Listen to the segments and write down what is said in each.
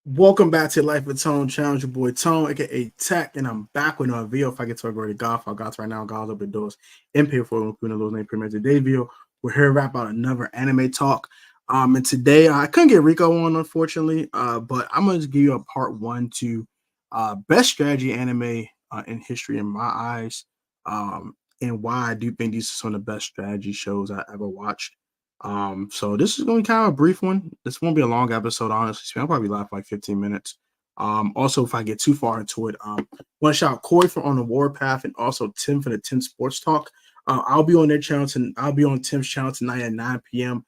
Welcome back to Life with Tone Challenge. Your boy Tone, aka Tech, and I'm back with another video. If I get to already golf, I'll golf right now. God's open doors and pay for it. Those name premiere today's video. We're here to wrap out another anime talk. And today I couldn't get Rico on, unfortunately. But I'm gonna just give you a part one to best strategy anime in history in my eyes. And why I do think these are some of the best strategy shows I ever watched. So this is going to be kind of a brief one. This won't be a long episode, honestly. I'll probably last like 15 minutes. Also, if I get too far into it, want to shout out Corey for On the Warpath and also Tim for the Tim Sports Talk. I'll be on their channel and I'll be on Tim's channel tonight at 9 p.m.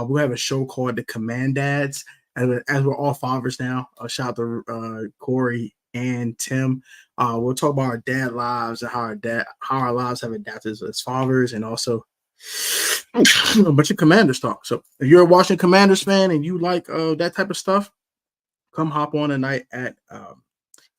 We have a show called The Command Dads, as we're all fathers now. Shout out to Corey and Tim. We'll talk about our dad lives and how our lives have adapted as fathers, and also a bunch of Commanders talk. So if you're a Washington Commanders fan and you like that type of stuff, come hop on tonight at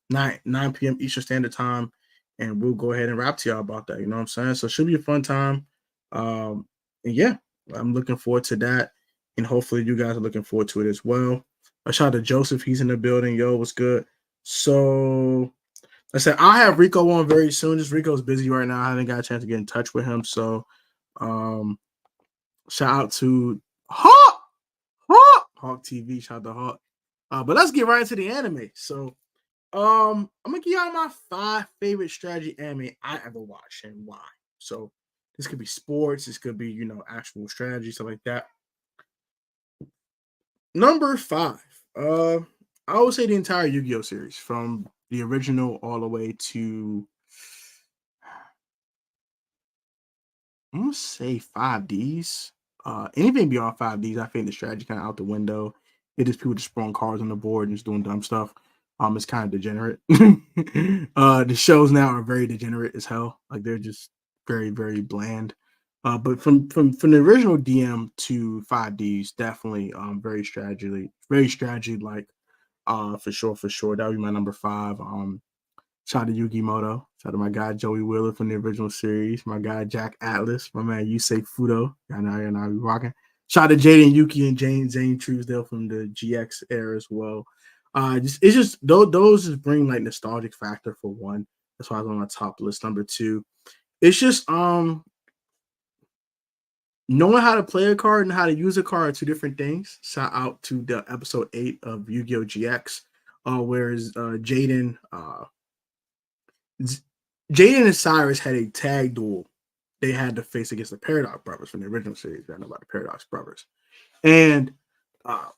9 p.m. Eastern Standard Time, and we'll go ahead and rap to y'all about that. You know what I'm saying? So it should be a fun time. And yeah, I'm looking forward to that, and hopefully you guys are looking forward to it as well. A shout out to Joseph. He's in the building. Yo, what's good? So I said I'll have Rico on very soon. Just Rico's busy right now. I haven't got a chance to get in touch with him. So um shout out to Hawk TV. Shout out to Hawk. But let's get right into the anime. So I'm gonna give y'all my 5 favorite strategy anime I ever watched and why. So this could be sports, this could be actual strategy, stuff like that. Number 5. I would say the entire Yu-Gi-Oh series from the original all the way to I'm gonna say 5Ds. Anything beyond 5Ds, I think the strategy kind of out the window. It is people just throwing cards on the board and just doing dumb stuff. It's kind of degenerate. The shows now are very degenerate as hell. Like they're just very, very bland. But from the original DM to 5Ds, definitely very strategy like for sure, for sure. That would be my number 5. Shout out to Yugi Moto. Shout out to my guy Joey Wheeler from the original series. My guy Jack Atlas. My man Yusei Fudo. I know you're not rocking. Shout out to Jaden Yuki and Zane Truesdale from the GX era as well. It's just those just bring like nostalgic factor for one. That's why I was on my top list. Number 2, it's just knowing how to play a card and how to use a card are two different things. Shout out to the episode 8 of Yu-Gi-Oh! GX, whereas Jaden and Cyrus had a tag duel they had to face against the Paradox Brothers from the original series. I know about the Paradox Brothers. And uh,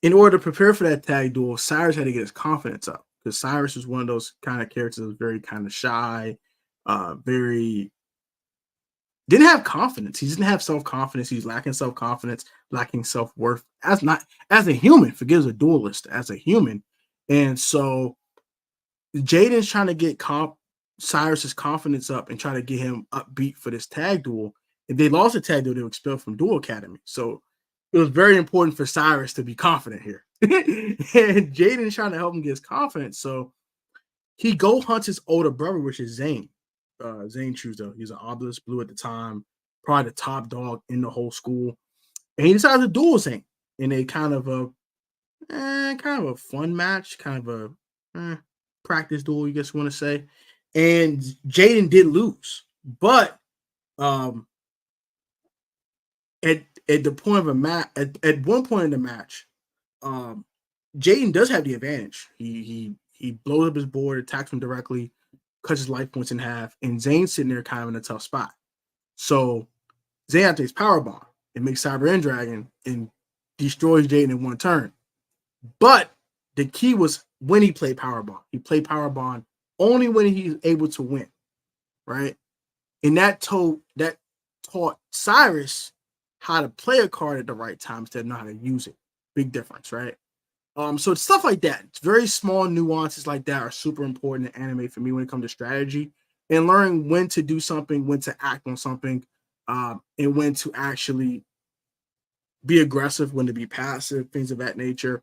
in order to prepare for that tag duel, Cyrus had to get his confidence up because Cyrus was one of those kind of characters that was very kind of shy, very didn't have confidence. He didn't have self-confidence. He's lacking self-confidence, lacking self-worth as a human. Forget as a duelist, as a human. And so Jaden's trying to get Cyrus's confidence up and try to get him upbeat for this tag duel. If they lost the tag duel, they were expelled from Duel Academy. So it was very important for Cyrus to be confident here. And Jaden's trying to help him get his confidence. So he go hunts his older brother, which is Zane. Zane Truesdale. He's an obelisk blue at the time, probably the top dog in the whole school. And he decides to duel Zane in a kind of a fun match, kind of a practice duel, you guess you want to say. And Jaden did lose, but at the point of a match, at one point in the match, Jaden does have the advantage. He blows up his board, attacks him directly, cuts his life points in half, and Zane's sitting there kind of in a tough spot. So Zane takes power bomb and makes Cyber End Dragon and destroys Jaden in one turn. But the key was when he played power bomb. He played power bomb only when he's able to win, right? And that taught Cyrus how to play a card at the right time instead of know how to use it. Big difference, right? So it's stuff like that. It's very small nuances like that are super important in anime for me when it comes to strategy and learning when to do something, when to act on something, and when to actually be aggressive, when to be passive, things of that nature.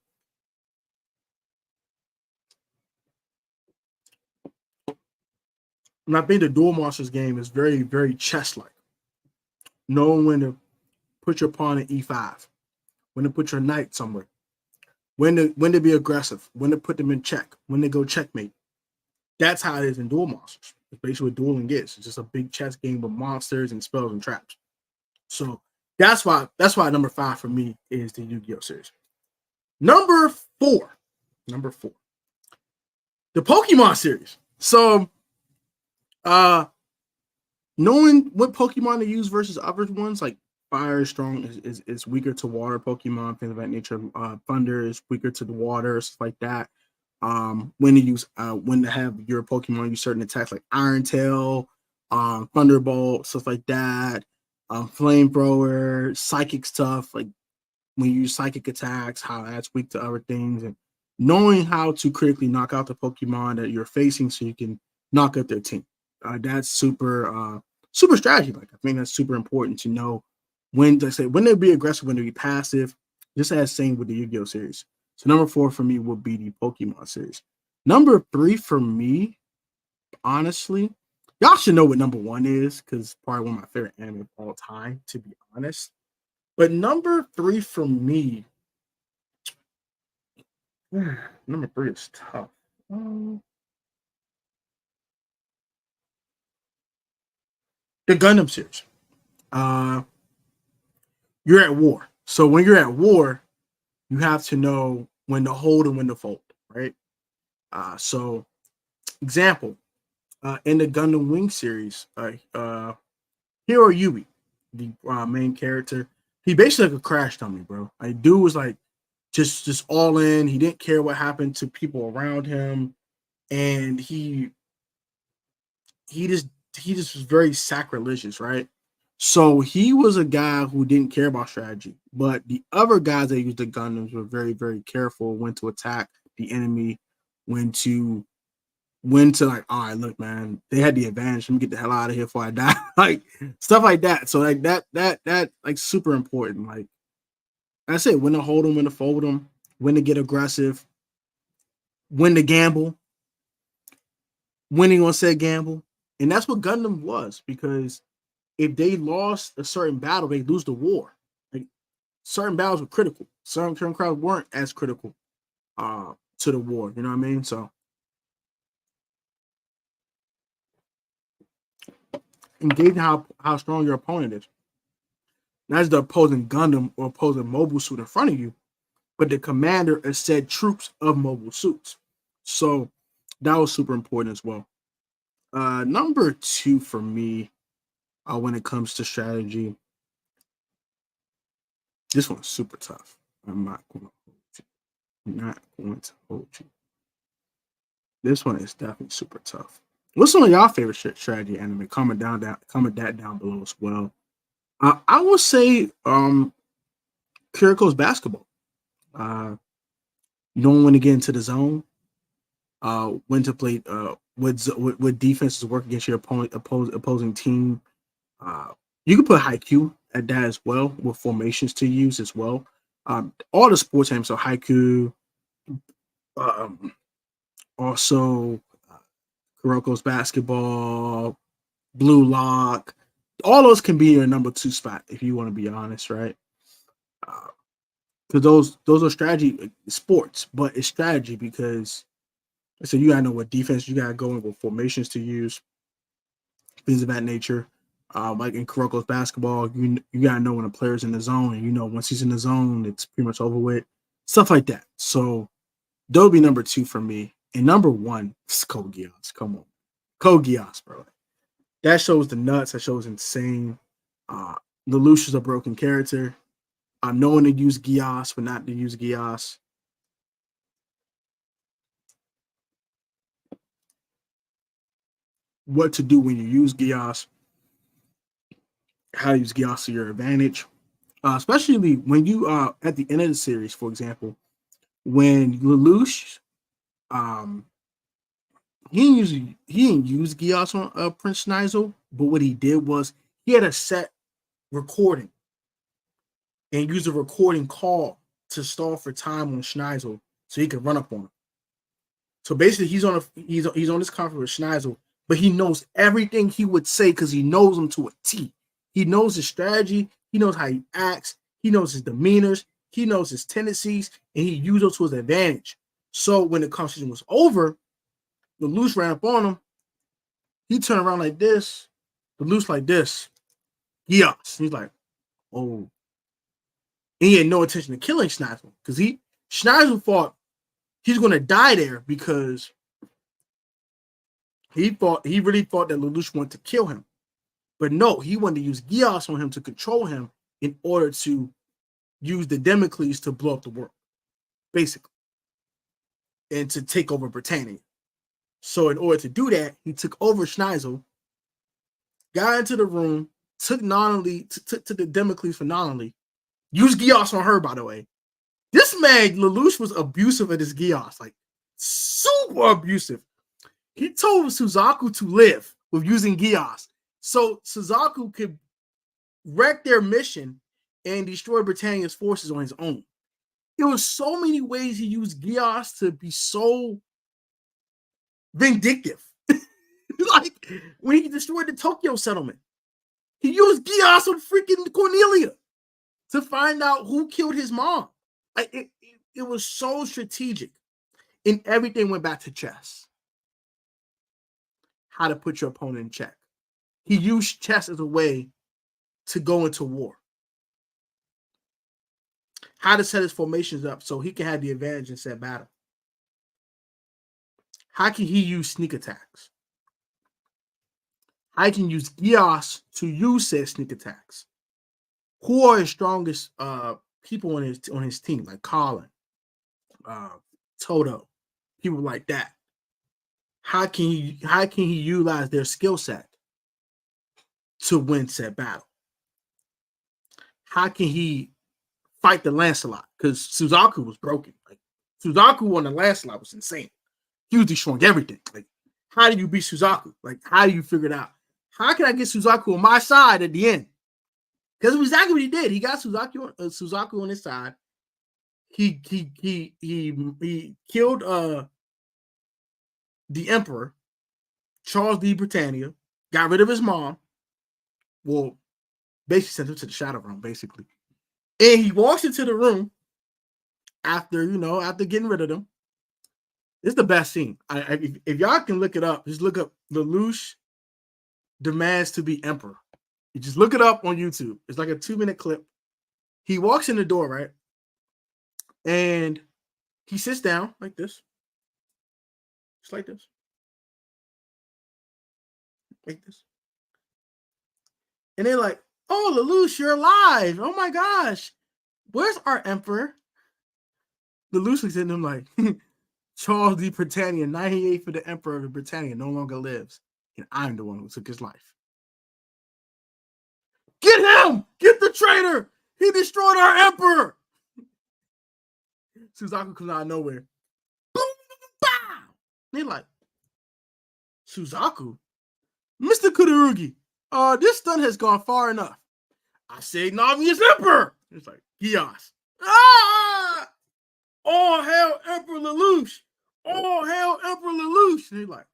And I think the Duel Monsters game is very, very chess-like. Knowing when to put your pawn at e5, when to put your knight somewhere, when to be aggressive, when to put them in check, when to go checkmate. That's how it is in Duel Monsters. It's basically what dueling is. It's just a big chess game with monsters and spells and traps. So that's why number 5 for me is the Yu-Gi-Oh series. Number four, number four, the Pokemon series. So knowing what Pokemon to use versus other ones, like Fire is strong, is weaker to water Pokemon, things of that nature. Thunder is weaker to the water, stuff like that. When to have your Pokemon use certain attacks like Iron Tail, Thunderbolt, stuff like that. Flamethrower, psychic stuff, like when you use psychic attacks, how that's weak to other things, and knowing how to critically knock out the Pokemon that you're facing so you can knock out their team. That's super strategy. Like I think that's super important to know when to say when to be aggressive, when to be passive. Just as same with the Yu-Gi-Oh series. So number 4 for me would be the Pokemon series. Number 3 for me, honestly, y'all should know what number 1 is because probably one of my favorite anime of all time, to be honest. But number 3 for me, number 3 is tough. The Gundam series. Uh, you're at war. So when you're at war, you have to know when to hold and when to fold, right? So example, in the Gundam Wing series, Hero Yui, the main character, he basically like a crash dummy, bro. Like dude was like just all in. He didn't care what happened to people around him, and he just he just was very sacrilegious, right? So he was a guy who didn't care about strategy, but the other guys that used the Gundams were very careful when to attack the enemy, when to like, all right, look, man, they had the advantage. Let me get the hell out of here before I die, like stuff like that. So like that like super important. Like I said, when to hold them, when to fold them, when to get aggressive, when to gamble, when you gonna say gamble, and that's what Gundam was because if they lost a certain battle, they lose the war. Like certain battles were critical. Certain crowds weren't as critical to the war. You know what I mean? So engaging how strong your opponent is. Not just the opposing Gundam or opposing mobile suit in front of you, but the commander of said troops of mobile suits. So that was super important as well. Number 2 for me, when it comes to strategy, this one's super tough. I'm not going to hold you. I'm not going to hold you. This one is definitely super tough. What's some of y'all favorite strategy anime? Comment that down below as well. I will say Kiriko's basketball. Uh, knowing when to get into the zone, when to play, what defenses work against your opposing team. Uh, you can put haiku at that as well with formations to use as well. All the sports games, so haiku, um, also Kuroko's basketball, Blue Lock, all those can be your number 2 spot if you want to be honest, right? Because those are strategy sports, but it's strategy because so you gotta know what defense you gotta go in, what formations to use, things of that nature. Like in Kuroko's basketball, you gotta know when a player's in the zone, and you know once he's in the zone, it's pretty much over with. Stuff like that. So they'll be number 2 for me. And number 1 is Code Geass. Come on, Code Geass, bro. That shows the nuts. That shows insane. Lelouch a broken character. Knowing to use Geass, but not to use Geass. What to do when you use Geass. How to use Geass to your advantage. Especially when you at the end of the series, for example, when Lelouch, um, he didn't use Geass on Prince Schneizel, but what he did was he had a set recording and use a recording call to stall for time on Schneizel so he could run up on him. So basically, he's on this conference with Schneizel, but he knows everything he would say because he knows him to a T. He knows his strategy. He knows how he acts. He knows his demeanors. he knows his tendencies, and he used those to his advantage. So when the conversation was over, Lelouch ran up on him. He turned around like this, Lelouch like this. Geass. He's like, oh. And he had no intention of killing Schneisel because Schneisel thought he's going to die there because he really thought that Lelouch wanted to kill him. But no, he wanted to use Geass on him to control him in order to use the Damocles to blow up the world, basically, and to take over Britannia. So in order to do that, he took over Schneisel, got into the room, took Nonnally, took the Damocles for Nonnally, used Geass on her, by the way. This man, Lelouch, was abusive at his Geass, like super abusive. He told Suzaku to live with using Geass, so Suzaku could wreck their mission and destroy Britannia's forces on his own. There was so many ways he used Geass to be so vindictive. Like when he destroyed the Tokyo settlement, he used Geass on freaking Cornelia to find out who killed his mom. Like it was so strategic, and everything went back to chess. How to put your opponent in check. He used chess as a way to go into war. How to set his formations up so he can have the advantage in said battle. How can he use sneak attacks? I can use Geass to use said sneak attacks. Who are his strongest people on his team, like Colin, Toto, people like that? How can he utilize their skill set to win said battle? How can he fight the Lancelot? Because Suzaku was broken. Like Suzaku on the Lancelot was insane. He was destroying everything. Like, how do you beat Suzaku? Like, how do you figure it out? How can I get Suzaku on my side at the end? Because exactly what he did. He got Suzaku on his side. He killed the Emperor, Charles D. Britannia, got rid of his mom. Well, basically sent him to the Shadow Realm, basically. And he walks into the room after getting rid of them. It's the best scene. If y'all can look it up, just look up Lelouch demands to be Emperor. You just look it up on YouTube. It's like a 2-minute clip. He walks in the door, right? And he sits down like this. Just like this. Like this. And they're like, oh, Lelouch, you're alive. Oh my gosh. Where's our Emperor? Lelouch looks at him like, Charles D. Britannia, 98 for the Emperor of Britannia, no longer lives. And I'm the one who took his life. Get him! Get the traitor! He destroyed our Emperor! Suzaku comes out of nowhere. Boom! Bow! They're like, Suzaku? Mr. Kudarugi, this stun has gone far enough. I say Navi's Emperor! It's like, Geass. Ah! All hail Emperor Lelouch! All hail Emperor Lelouch! And they're like,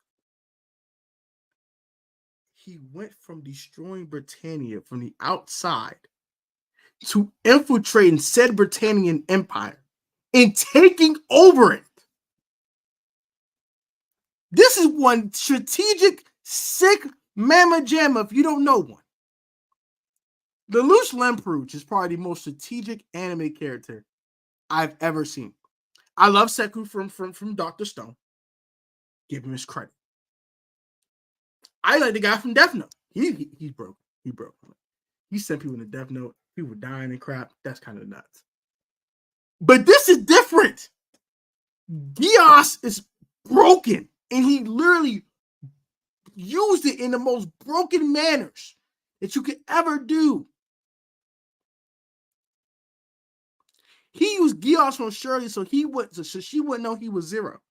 he went from destroying Britannia from the outside to infiltrating said Britannian empire and taking over it. This is one strategic, sick mamma jamma if you don't know one. Lelouch Lempuch is probably the most strategic anime character I've ever seen. I love Seku from Dr. Stone. Give him his credit. I like the guy from Death Note. He's broke. He broke. He sent people to Death Note. People dying and crap. That's kind of nuts. But this is different. Geass is broken, and he literally used it in the most broken manners that you could ever do. He used Geass on Shirley so she wouldn't know he was Zero.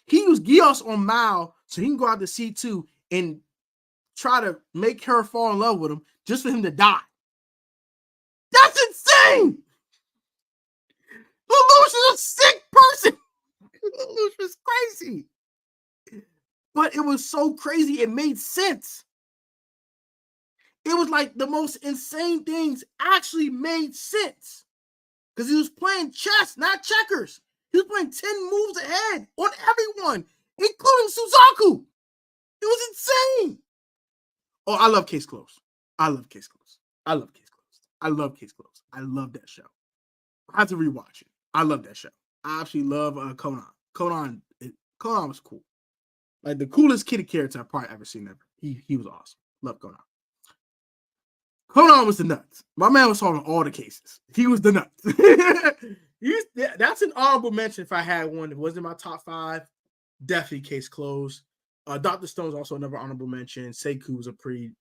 He used Geass on Mao so he can go out to C2 and try to make her fall in love with him just for him to die. That's insane! Lelouch is a sick person. Lelouch was crazy. But it was so crazy, it made sense. it was like the most insane things actually made sense. Because he was playing chess, not checkers. He was playing 10 moves ahead on everyone, including Suzaku. It was insane. Oh, I love Case Closed. I love Case Closed. I love Case Closed. I love Case Closed. I love that show. I have to rewatch it. I love that show. I actually love Conan. Conan was cool. Like the coolest kitty character I've probably ever seen ever. He was awesome. Love Conan. Conan was the nuts. My man was solving all the cases. He was the nuts. That's an honorable mention if I had one. It wasn't in my top 5. Definitely Case Closed. Dr. Stone's also another honorable mention. Sekou was a pretty,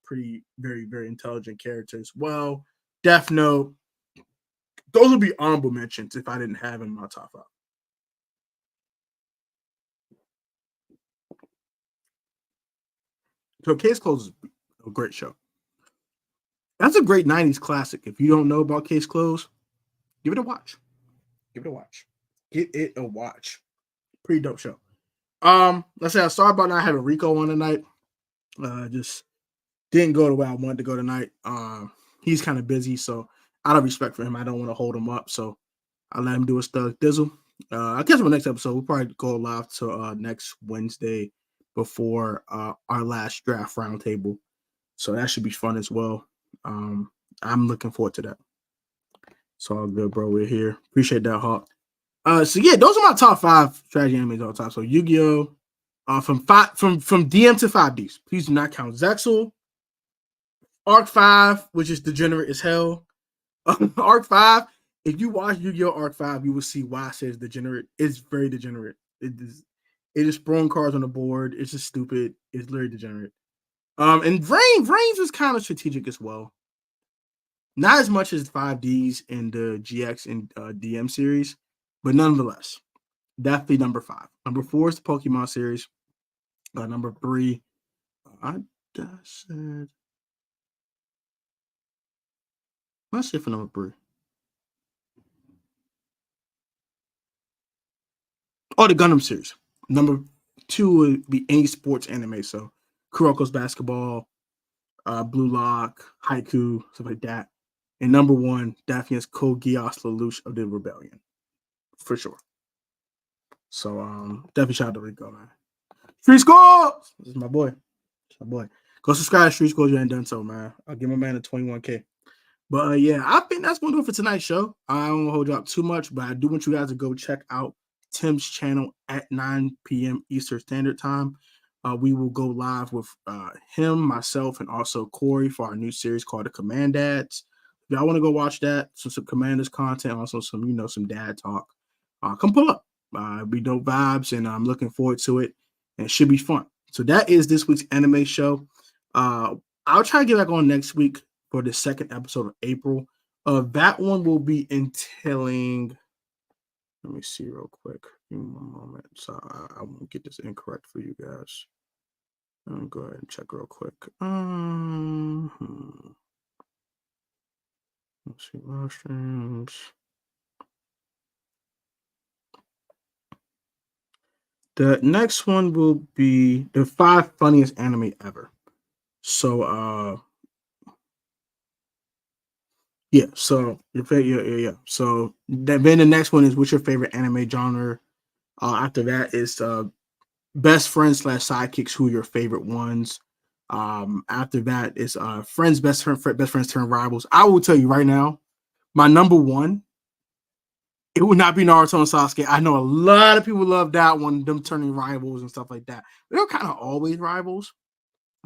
very, very intelligent character as well. Death Note. Those would be honorable mentions if I didn't have in my top 5. So Case Closed is a great show. That's a great 90s classic. If you don't know about Case Closed, give it a watch. Give it a watch. Get it a watch. Pretty dope show. Let's say I sorry about not having Rico on tonight. Just didn't go the way I wanted to go tonight. He's kind of busy, so out of respect for him, I don't want to hold him up. So I let him do his thug dizzle. I guess my next episode we'll probably go live to next Wednesday before our last draft roundtable. So that should be fun as well. I'm looking forward to that. It's all good, bro. We're here. Appreciate that, Hawk. So yeah, those are my top 5 strategy animes all time. So Yu-Gi-Oh! From DM to 5Ds. Please do not count Zexal. Arc 5, which is degenerate as hell. Arc 5. If you watch Yu-Gi-Oh! Arc 5, you will see why I say it's degenerate. It's very degenerate. It is throwing cards on the board. It's just stupid. It's literally degenerate. And Vrains was kind of strategic as well. Not as much as 5Ds in the GX and DM series, but nonetheless, definitely number 5. Number 4 is the Pokemon series. Number 3, I just said. Let's say for number 3. Oh, the Gundam series. Number 2 would be any sports anime. So Kuroko's Basketball, Blue Lock, Haiku, stuff like that. And number 1 definitely is Code Geass Lelouch of the Rebellion. For sure. So definitely shout out to Rico, man. Street Scores! This is my boy. It's my boy. Go subscribe to Street Scores. You ain't done so, man. I'll give my man a 21K. But yeah, I think that's going to do it for tonight's show. I don't want to hold you up too much, but I do want you guys to go check out Tim's channel at 9 p.m. Eastern Standard Time. We will go live with him, myself, and also Corey for our new series called The Command Dads. If y'all want to go watch that, some Commanders content, also some dad talk, come pull up. Be dope vibes, and I'm looking forward to it. And it should be fun. So that is this week's anime show. I'll try to get back on next week for the second episode of April. That one will be entailing. Let me see real quick. Give me one moment. So I won't get this incorrect for you guys. I'll go ahead and check real quick. Let's see. Live streams. The next one will be the 5 funniest anime ever. So yeah. So yeah. So then the next one is what's your favorite anime genre? After that is best friends / sidekicks. Who are your favorite ones? After that is friends, best friends turn rivals. I will tell you right now, my number 1. It would not be Naruto and Sasuke. I know a lot of people love that one, them turning rivals and stuff like that. They're kind of always rivals,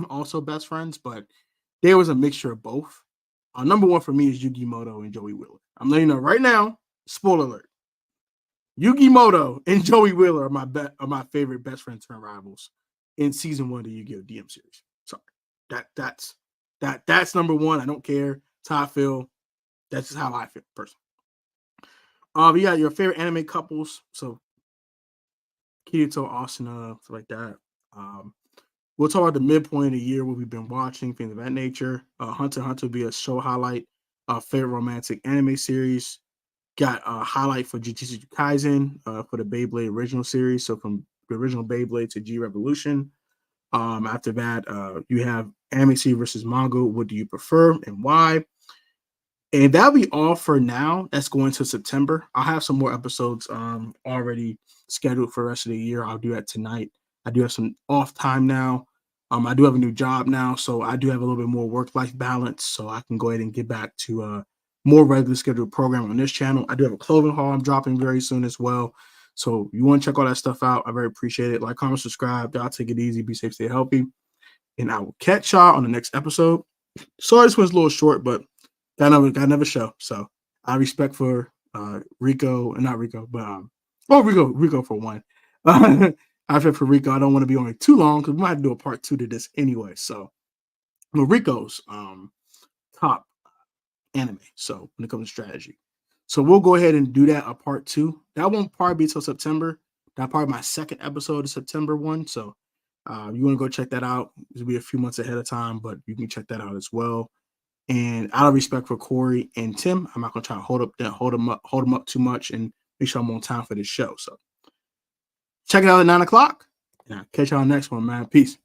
also best friends, but there was a mixture of both. Number 1 for me is Yugi Moto and Joey Wheeler. I'm letting you know right now, spoiler alert. Yugi Moto and Joey Wheeler are my favorite best friends turn rivals in season 1 of the Yu-Gi-Oh! DM series. Sorry. That's number 1. I don't care. That's how I feel. That's just how I feel personally. You got your favorite anime couples. So Kirito, Asuna, stuff like that. We'll talk about the midpoint of the year, what we've been watching, things of that nature. Hunter x Hunter will be a show highlight. Favorite romantic anime series. Got a highlight for Jujutsu Kaisen for the Beyblade original series. So from the original Beyblade to G Revolution. After that, you have anime series versus manga. What do you prefer and why? And that'll be all for now. That's going to September. I'll have some more episodes already scheduled for the rest of the year. I'll do that tonight. I do have some off time now. I do have a new job now, so I do have a little bit more work-life balance, so I can go ahead and get back to more regular scheduled program on this channel. I do have a clothing haul I'm dropping very soon as well. So you want to check all that stuff out. I very appreciate it. Like, comment, subscribe. Y'all take it easy. Be safe, stay healthy. And I will catch y'all on the next episode. Sorry this was a little short, but got another show. So I respect for Rico, not Rico, but Rico for one. I respect for Rico. I don't want to be on it too long because we might have to do a part 2 to this anyway. So Rico's top anime. So when it comes to strategy. So we'll go ahead and do that a part 2. That won't probably be till September. That'll probably my second episode of September one. So you want to go check that out. It'll be a few months ahead of time, but you can check that out as well. And out of respect for Corey and Tim, I'm not gonna try to hold them up too much and make sure I'm on time for this show. So check it out at 9 o'clock. And I'll catch y'all next one, man. Peace.